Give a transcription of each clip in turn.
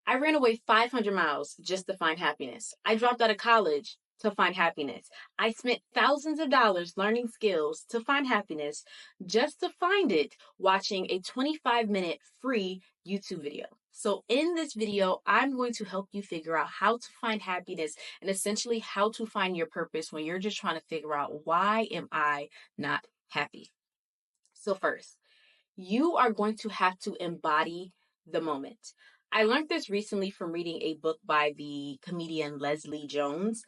I ran away 500 miles just to find happiness. I dropped out of college to find happiness. I spent thousands of dollars learning skills to find happiness just to find it watching a 25-minute free YouTube video. So, in this video, I'm going to help you figure out how to find happiness and essentially how to find your purpose when you're just trying to figure out why am I not happy. So, first, you are going to have to embody the moment. I learned this recently from reading a book by the comedian Leslie Jones.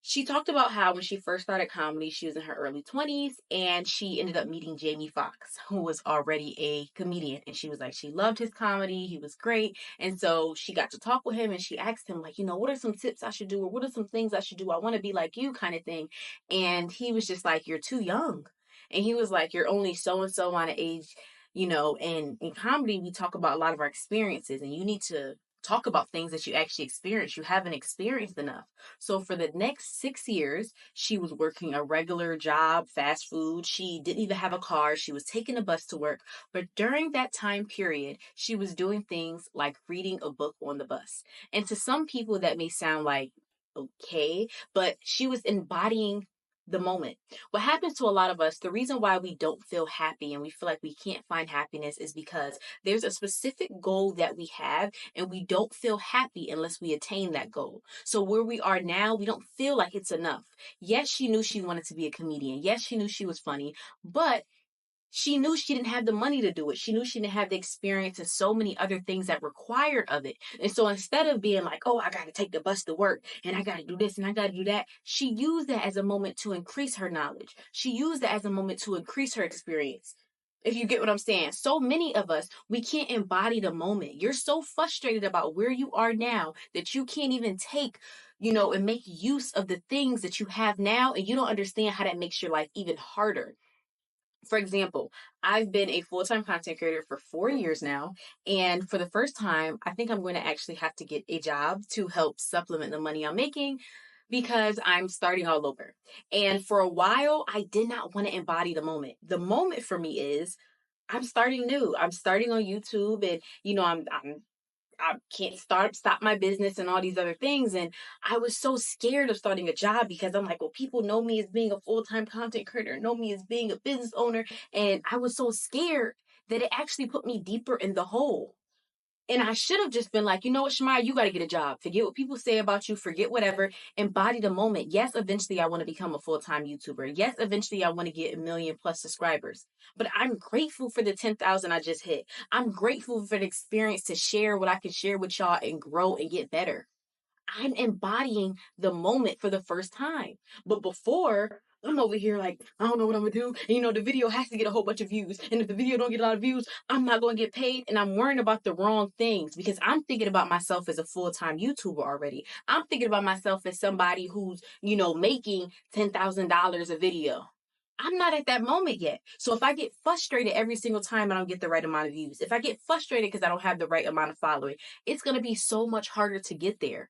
She talked about how when she first started comedy, she was in her early 20s and she ended up meeting Jamie Foxx, who was already a comedian. And she was like, she loved his comedy. He was great. And so she got to talk with him and she asked him, like, what are some tips I should do? Or what are some things I should do? I want to be like you, kind of thing. And he was just like, you're too young. And he was like, you're only so and so on an age, and in comedy, we talk about a lot of our experiences and you need to talk about things that you actually experienced. You haven't experienced enough. So for the next 6 years, she was working a regular job, fast food. She didn't even have a car. She was taking a bus to work. But during that time period, she was doing things like reading a book on the bus. And to some people, that may sound like, okay, but she was embodying the moment. What happens to a lot of us, the reason why we don't feel happy and we feel like we can't find happiness is because there's a specific goal that we have and we don't feel happy unless we attain that goal. So where we are now, we don't feel like it's enough. Yes, she knew she wanted to be a comedian. Yes, she knew she was funny, but she knew she didn't have the money to do it. She knew she didn't have the experience and so many other things that required of it. And so instead of being like, oh, I got to take the bus to work and I got to do this and I got to do that, she used that as a moment to increase her knowledge. She used that as a moment to increase her experience. If you get what I'm saying. So many of us, we can't embody the moment. You're so frustrated about where you are now that you can't even take, and make use of the things that you have now. And you don't understand how that makes your life even harder. For example, I've been a full-time content creator for 4 years now. And for the first time, I think I'm going to actually have to get a job to help supplement the money I'm making because I'm starting all over. And for a while, I did not want to embody the moment. The moment for me is I'm starting new. I'm starting on YouTube and I can't stop my business and all these other things. And I was so scared of starting a job because I'm like, well, people know me as being a full-time content creator, know me as being a business owner. And I was so scared that it actually put me deeper in the hole. And I should have just been like, you know what, Shamaya, you got to get a job. Forget what people say about you. Forget whatever. Embody the moment. Yes, eventually I want to become a full-time YouTuber. Yes, eventually I want to get 1 million+ subscribers. But I'm grateful for the 10,000 I just hit. I'm grateful for the experience to share what I can share with y'all and grow and get better. I'm embodying the moment for the first time. But before, I'm over here like, I don't know what I'm gonna do. And the video has to get a whole bunch of views. And if the video don't get a lot of views, I'm not gonna get paid. And I'm worrying about the wrong things because I'm thinking about myself as a full-time YouTuber already. I'm thinking about myself as somebody who's, making $10,000 a video. I'm not at that moment yet. So if I get frustrated every single time I don't get the right amount of views, if I get frustrated because I don't have the right amount of following, it's going to be so much harder to get there.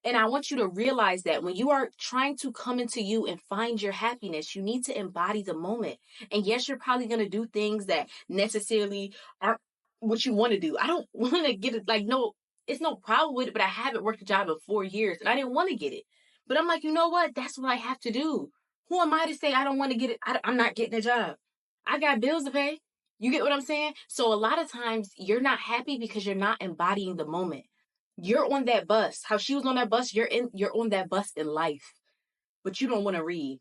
And I want you to realize that when you are trying to come into you and find your happiness, you need to embody the moment. And yes, you're probably going to do things that necessarily aren't what you want to do. I don't want to get it like, no, it's no problem with it, but I haven't worked a job in 4 years and I didn't want to get it. But I'm like, you know what? That's what I have to do. Who am I to say I don't want to get it? I'm not getting a job. I got bills to pay. You get what I'm saying? So a lot of times you're not happy because you're not embodying the moment. You're on that bus. How she was on that bus, you're on that bus in life. But you don't want to read.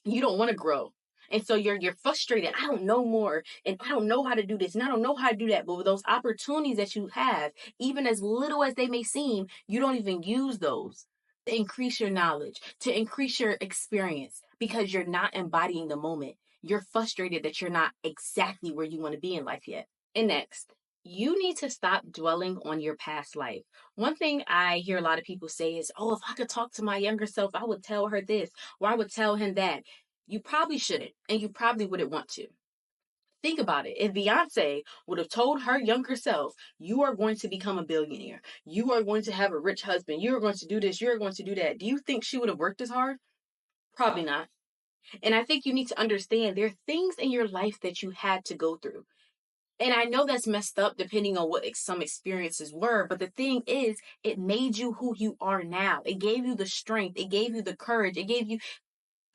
You don't want to grow. And so you're frustrated. I don't know more and I don't know how to do this and I don't know how to do that. But with those opportunities that you have, even as little as they may seem, you don't even use those to increase your knowledge, to increase your experience because you're not embodying the moment. You're frustrated that you're not exactly where you want to be in life yet. And next, you need to stop dwelling on your past life. One thing I hear a lot of people say is, oh, if I could talk to my younger self, I would tell her this, or I would tell him that. You probably shouldn't, and you probably wouldn't want to. Think about it. If Beyonce would have told her younger self, you are going to become a billionaire, you are going to have a rich husband, you are going to do this, you're going to do that, do you think she would have worked as hard? Probably not. And I think you need to understand there are things in your life that you had to go through. And I know that's messed up depending on what some experiences were, but the thing is, it made you who you are now. It gave you the strength, it gave you the courage, it gave you,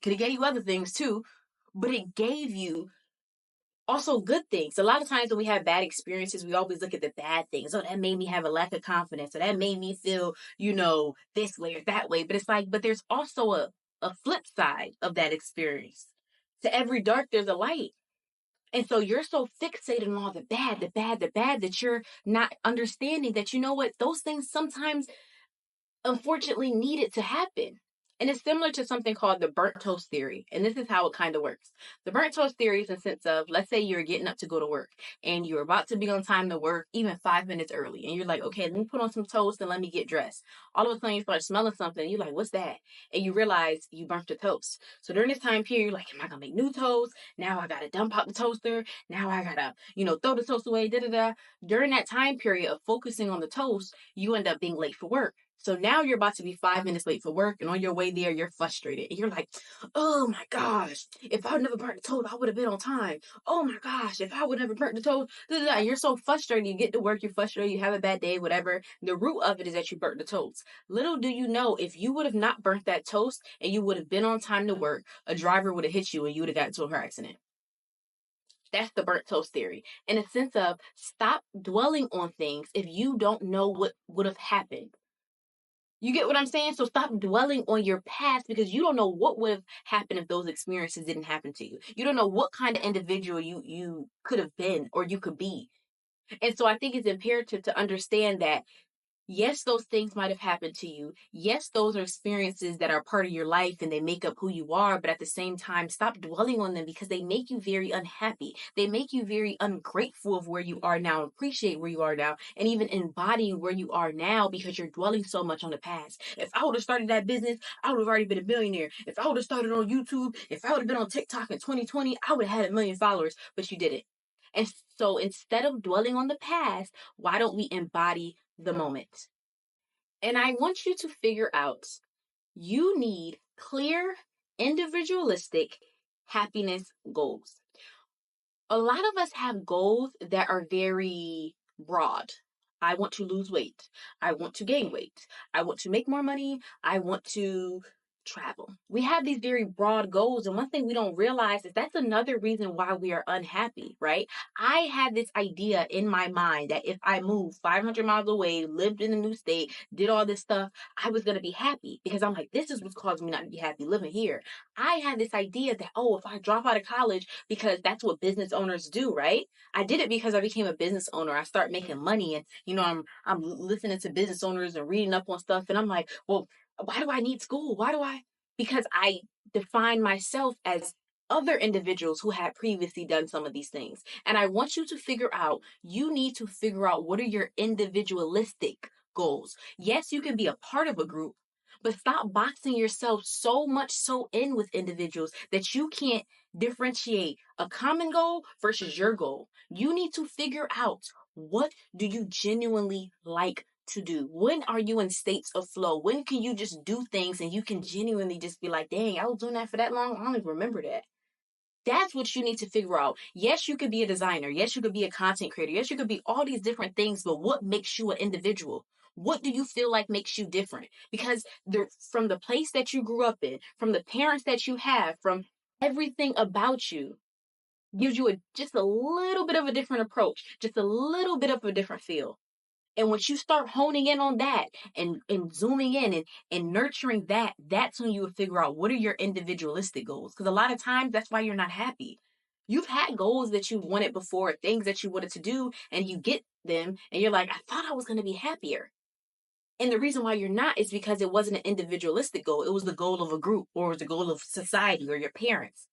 could have gave you other things too, but it gave you also good things. A lot of times when we have bad experiences, we always look at the bad things. Oh, that made me have a lack of confidence, or that made me feel, this way or that way. But it's like, but there's also a flip side of that experience. To every dark, there's a light. And so you're so fixated on all the bad, the bad, the bad that you're not understanding that, you know what, those things sometimes unfortunately needed to happen. And it's similar to something called the burnt toast theory. And this is how it kind of works. The burnt toast theory is a sense of, let's say you're getting up to go to work and you're about to be on time to work, even 5 minutes early. And you're like, okay, let me put on some toast and let me get dressed. All of a sudden you start smelling something. And you're like, what's that? And you realize you burnt the toast. So during this time period, you're like, am I going to make new toast? Now I got to dump out the toaster. Now I got to, throw the toast away, da da da. During that time period of focusing on the toast, you end up being late for work. So now you're about to be 5 minutes late for work, and on your way there, you're frustrated. And you're like, oh my gosh, if I would never burnt the toast, I would have been on time. Oh my gosh, if I would never burnt the toast, and you're so frustrated. You get to work, you're frustrated, you have a bad day, whatever. The root of it is that you burnt the toast. Little do you know, if you would have not burnt that toast and you would have been on time to work, a driver would have hit you and you would have gotten into a car accident. That's the burnt toast theory. In a sense of, stop dwelling on things if you don't know what would have happened. You get what I'm saying? So stop dwelling on your past because you don't know what would have happened if those experiences didn't happen to you. You don't know what kind of individual you could have been or you could be. And so I think it's imperative to understand that yes, those things might have happened to you. Yes, those are experiences that are part of your life and they make up who you are. But at the same time, stop dwelling on them because they make you very unhappy. They make you very ungrateful of where you are now, appreciate where you are now, and even embodying where you are now because you're dwelling so much on the past. If I would have started that business, I would have already been a billionaire. If I would have started on YouTube, if I would have been on TikTok in 2020, I would have had 1 million followers, but you didn't. And so instead of dwelling on the past, why don't we embody the moment? And I want you to figure out you need clear, individualistic happiness goals. A lot of us have goals that are very broad. I want to lose weight. I want to gain weight. I want to make more money. I want to travel. We have these very broad goals. And one thing we don't realize is that's another reason why we are unhappy, right? I had this idea in my mind that if I moved 500 miles away, lived in a new state, did all this stuff, I was going to be happy because I'm like, this is what's causing me not to be happy living here. I had this idea that, oh, if I drop out of college, because that's what business owners do, right? I did it because I became a business owner. I started making money and, I'm listening to business owners and reading up on stuff. And I'm like, well, why do I need school? Because I define myself as other individuals who had previously done some of these things. And I want you to you need to figure out what are your individualistic goals. Yes, you can be a part of a group, but stop boxing yourself so much so in with individuals that you can't differentiate a common goal versus your goal. You need to figure out, what do you genuinely like to do? When are you in states of flow? When can you just do things and you can genuinely just be like, dang, I was doing that for that long? I don't even remember that. That's what you need to figure out. Yes, you could be a designer. Yes, you could be a content creator. Yes, you could be all these different things, but what makes you an individual? What do you feel like makes you different? Because from the place that you grew up in, from the parents that you have, from everything about you gives you just a little bit of a different approach, just a little bit of a different feel. And once you start honing in on that and zooming in and nurturing that, that's when you will figure out what are your individualistic goals. Because a lot of times that's why you're not happy. You've had goals that you wanted before, things that you wanted to do, and you get them, and you're like, I thought I was going to be happier. And the reason why you're not is because it wasn't an individualistic goal. It was the goal of a group, or it was the goal of society or your parents.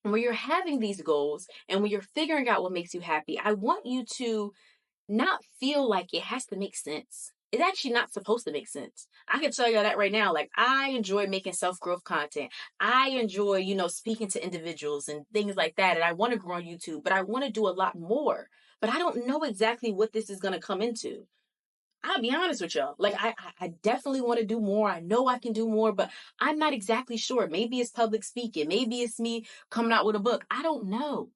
And when you're having these goals and when you're figuring out what makes you happy, I want you to not feel like it has to make sense. It's actually not supposed to make sense. I can tell you that right now. Like, I enjoy making self-growth content. I enjoy, speaking to individuals and things like that. And I want to grow on YouTube, but I want to do a lot more. But I don't know exactly what this is going to come into. I'll be honest with y'all. Like, I definitely want to do more. I know I can do more, but I'm not exactly sure. Maybe it's public speaking. Maybe it's me coming out with a book. I don't know.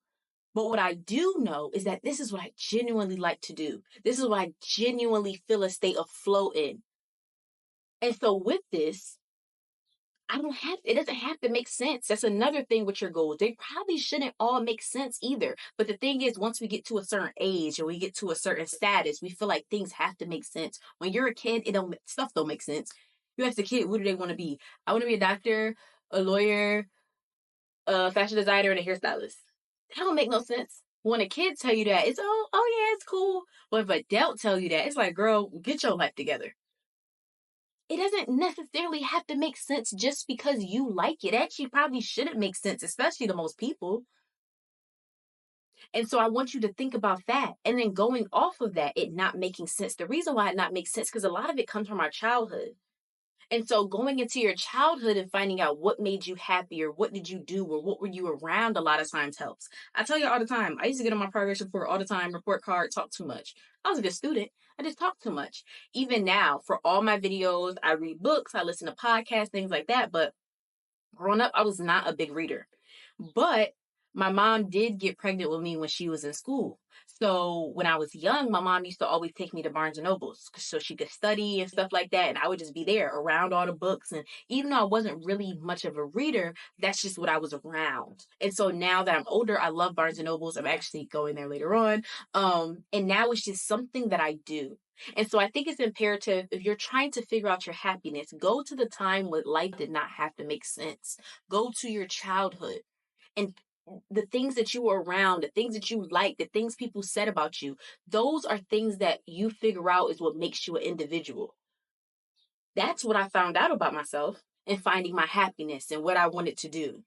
But what I do know is that this is what I genuinely like to do. This is what I genuinely feel a state of flow in. And so with this, it doesn't have to make sense. That's another thing with your goals. They probably shouldn't all make sense either. But the thing is, once we get to a certain age or we get to a certain status, we feel like things have to make sense. When you're a kid, stuff don't make sense. You ask a kid, what do they want to be? I want to be a doctor, a lawyer, a fashion designer, and a hairstylist. That don't make no sense. When a kid tell you that, it's oh yeah, it's cool. But if an adult tell you that, it's like, girl, get your life together. It doesn't necessarily have to make sense just because you like it. Actually, probably shouldn't make sense, especially to most people. And so I want you to think about that. And then going off of that, it not making sense. The reason why it not makes sense, because a lot of it comes from our childhood. And so going into your childhood and finding out what made you happy or what did you do or what were you around a lot of times helps. I tell you all the time, I used to get on my progress report all the time, report card, talk too much. I was a good student. I just talk too much. Even now, for all my videos, I read books, I listen to podcasts, things like that. But growing up, I was not a big reader. But my mom did get pregnant with me when she was in school. So when I was young, my mom used to always take me to Barnes and Nobles so she could study and stuff like that. And I would just be there around all the books. And even though I wasn't really much of a reader, that's just what I was around. And so now that I'm older, I love Barnes and Nobles. I'm actually going there later on. And now it's just something that I do. And so I think it's imperative, if you're trying to figure out your happiness, go to the time when life did not have to make sense. Go to your childhood and the things that you were around, the things that you like, the things people said about you, those are things that you figure out is what makes you an individual. That's what I found out about myself and finding my happiness and what I wanted to do.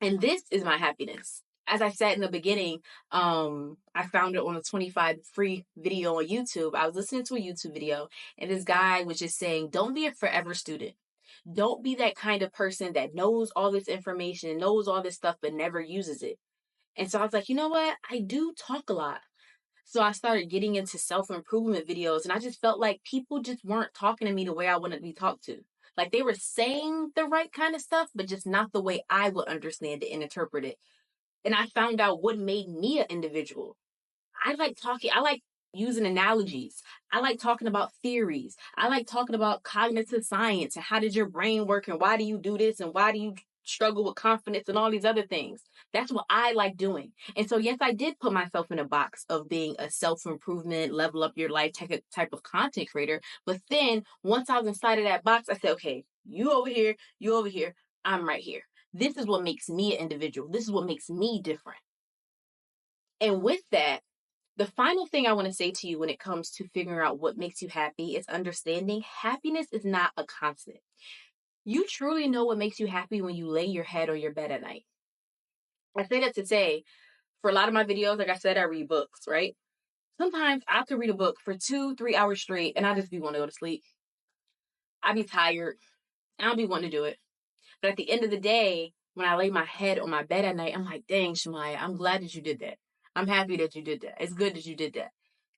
And this is my happiness. As I said in the beginning, I found it on a 25 free video on YouTube. I was listening to a YouTube video, and this guy was just saying, don't be a forever student. Don't be that kind of person that knows all this information, knows all this stuff, but never uses it. And so I was like, you know what? I do talk a lot. So I started getting into self-improvement videos, and I just felt like people just weren't talking to me the way I wanted to be talked to. Like they were saying the right kind of stuff, but just not the way I would understand it and interpret it. And I found out what made me an individual. I like talking, I like using analogies. I like talking about theories. I like talking about cognitive science and how does your brain work and why do you do this and why do you struggle with confidence and all these other things. That's what I like doing. And so, yes, I did put myself in a box of being a self improvement, level up your life type of content creator. But then once I was inside of that box, I said, okay, you over here, I'm right here. This is what makes me an individual. This is what makes me different. And with that, the final thing I want to say to you when it comes to figuring out what makes you happy is understanding happiness is not a constant. You truly know what makes you happy when you lay your head on your bed at night. I say that to say, for a lot of my videos, like I said, I read books, right? Sometimes I could read a book for 2-3 hours straight and I just be wanting to go to sleep. I be tired. I don't be wanting to do it. But at the end of the day, when I lay my head on my bed at night, I'm like, dang, Shamaya, I'm glad that you did that. I'm happy that you did that. It's good that you did that.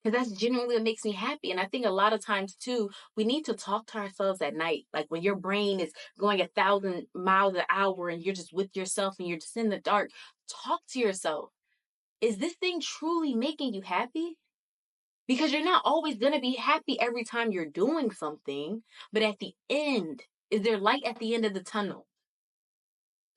Because that's genuinely what makes me happy. And I think a lot of times, too, we need to talk to ourselves at night. Like when your brain is going 1,000 miles an hour and you're just with yourself and you're just in the dark, talk to yourself. Is this thing truly making you happy? Because you're not always going to be happy every time you're doing something. But at the end, is there light at the end of the tunnel?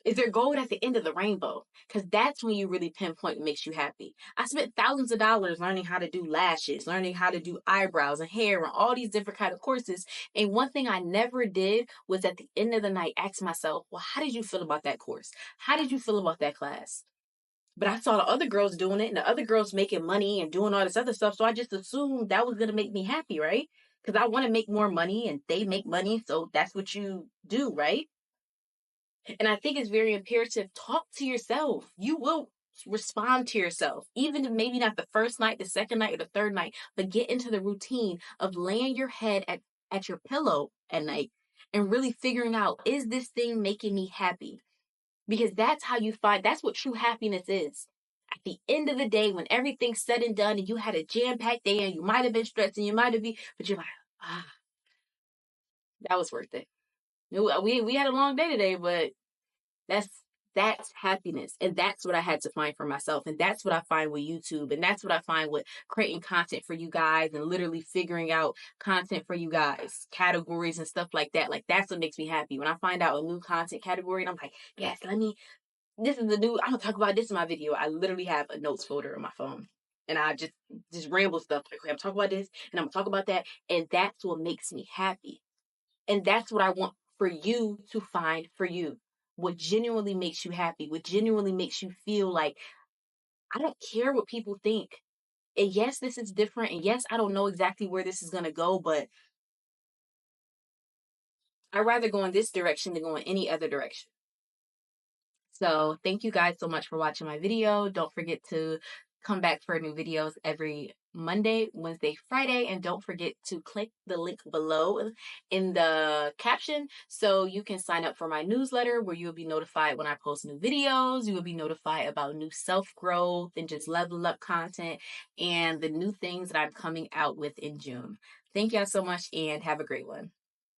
Is there gold at the end of the rainbow? Because that's when you really pinpoint what makes you happy. I spent thousands of dollars learning how to do lashes, learning how to do eyebrows and hair and all these different kind of courses. And one thing I never did was at the end of the night ask myself, well, how did you feel about that course? How did you feel about that class? But I saw the other girls doing it and the other girls making money and doing all this other stuff. So I just assumed that was going to make me happy, right? Because I want to make more money and they make money. So that's what you do, right? And I think it's very imperative. Talk to yourself. You will respond to yourself, even if maybe not the first night, the second night, or the third night, but get into the routine of laying your head at your pillow at night and really figuring out, is this thing making me happy? Because that's how you find, that's what true happiness is. At the end of the day, when everything's said and done and you had a jam-packed day and you might have been stressed and you might have been, but you're like, ah, that was worth it. We had a long day today, but that's That's happiness. And that's what I had to find for myself. And that's what I find with YouTube. And that's what I find with creating content for you guys and literally figuring out content for you guys, categories and stuff like that. Like, that's what makes me happy. When I find out a new content category and I'm like, yes, this is the new, I'm gonna talk about this in my video. I literally have a notes folder on my phone. And I just ramble stuff like, okay, I'm talking about this and I'm gonna talk about that. And that's what makes me happy. And that's what I want for you to find for you. What genuinely makes you happy, what genuinely makes you feel like, I don't care what people think. And yes, this is different. And yes, I don't know exactly where this is going to go, but I'd rather go in this direction than go in any other direction. So thank you guys so much for watching my video. Don't forget to come back for new videos every Monday, Wednesday, Friday, and don't forget to click the link below in the caption so you can sign up for my newsletter where you'll be notified when I post new videos. You will be notified about new self-growth and just level up content and the new things that I'm coming out with in June. Thank y'all so much and have a great one.